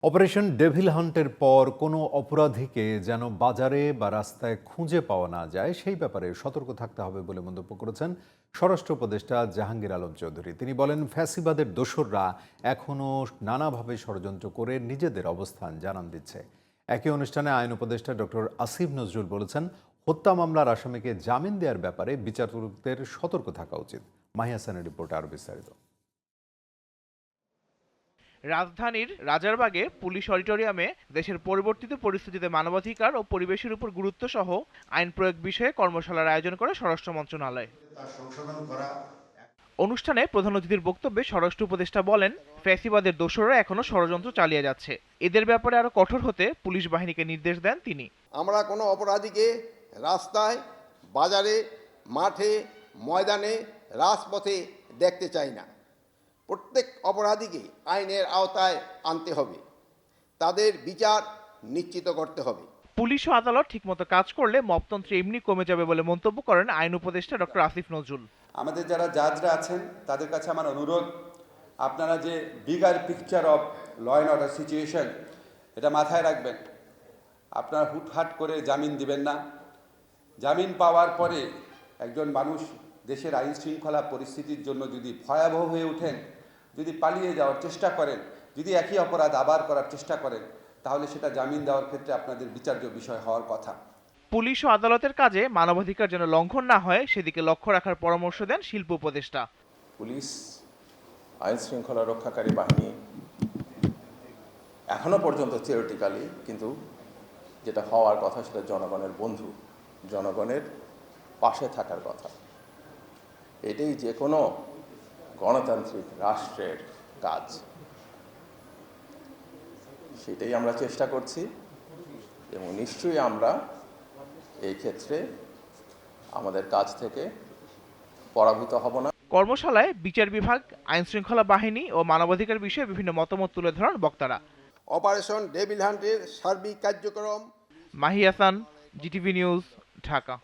Operation devil হান্টের পর কোনো অপরাধীকে যেন বাজারে বা রাস্তায় খুঁজে পাওয়া না যায় সেই ব্যাপারে সতর্ক থাকতে হবে বলে মন্তব্য করেছেন স্বরাষ্ট্র উপদেষ্টা জাহাঙ্গীর আলম চৌধুরী। তিনি বলেন, ফ্যাসিবাদের দোসররা এখনও নানাভাবে ষড়যন্ত্র করে নিজেদের অবস্থান জানান দিচ্ছে। একই অনুষ্ঠানে আইন উপদেষ্টা ডক্টর আসিফ নজরুল বলেছেন, হত্যা মামলার আসামিকে জামিন দেওয়ার ব্যাপারে বিচারকদের সতর্ক থাকা উচিত। মাহি হাসানের রিপোর্টে আরও বিস্তারিত। রাজধানীর রাজারবাগে পুলিশ অডিটোরিয়ামে দেশের পরিবর্তিত পরিস্থিতিতে মানবাধিকার ও পরিবেশের উপর গুরুত্ব সহ আইন প্রয়োগ বিষয়ে কর্মশালার আয়োজন করে স্বরাষ্ট্র মন্ত্রণালয়। অনুষ্ঠানে প্রধান অতিথির বক্তব্যে স্বরাষ্ট্র উপদেষ্টা বলেন, ফ্যাসিবাদের দোসররা এখনো ষড়যন্ত্র চালিয়ে যাচ্ছে। এদের ব্যাপারে আরো কঠোর হতে পুলিশ বাহিনীকে নির্দেশ দেন তিনি। আমরা কোনো অপরাধীকে রাস্তায়, বাজারে, মাঠে, ময়দানে, রাজপথে দেখতে চাই না। প্রত্যেক অপরাধীকে আইনের আওতায় আনতে হবে, তাদের বিচার নিশ্চিত করতে হবে। পুলিশ ও আদালত ঠিকমতো কাজ করলে মপতন্ত্র এমনি কমে যাবে বলে মন্তব্য করেন আইন উপদেষ্টা ডক্টর আসিফ নজরুল। আমাদের যারা জাজরা আছেন তাদের কাছে আমার অনুরোধ, আপনারা যে bigger picture of law and order situation এটা মাথায় রাখবেন। আপনারা হুটহাট করে জামিন দিবেন না। জামিন পাওয়ার পরে একজন মানুষ দেশের আইন শৃঙ্খলা পরিস্থিতির জন্য যদি ভয়াবহ হয়ে ওঠেন, যদি পালিয়ে যাওয়ার চেষ্টা করেন, যদি একই অপরাধ আবার করার চেষ্টা করেন, তাহলে সেটা জামিন দেওয়ার ক্ষেত্রে আপনাদের বিচার্য বিষয় হওয়ার কথা। পুলিশ ও আদালতের কাজে মানবাধিকার যেন লঙ্ঘন না হয় সেদিকে লক্ষ্য রাখার পরামর্শ দেন শিল্প উপদেষ্টা। পুলিশ, আইন শৃঙ্খলা রক্ষাকারী বাহিনী এখনো পর্যন্ত থিওরিটিক্যালি, কিন্তু যেটা হওয়ার কথা সেটা জনগণের বন্ধু, জনগণের পাশে থাকার কথা। এটাই যে কোনো গণতান্ত্রিক রাষ্ট্রের কাজ, সেটাই আমরা চেষ্টা করছি এবং নিশ্চয়ই আমরা এই ক্ষেত্রে আমাদের কাজ থেকে পরাভূত হব না। কর্মশালায় বিচার বিভাগ, আইন শৃঙ্খলা বাহিনী ও মানবাধিকার বিষয়ে বিভিন্ন মতামত তুলে ধরেন বক্তারা। অপারেশন ডেভিল হান্টের সার্বিক কার্যক্রম। Mahi Hasan, GTV news, Dhaka.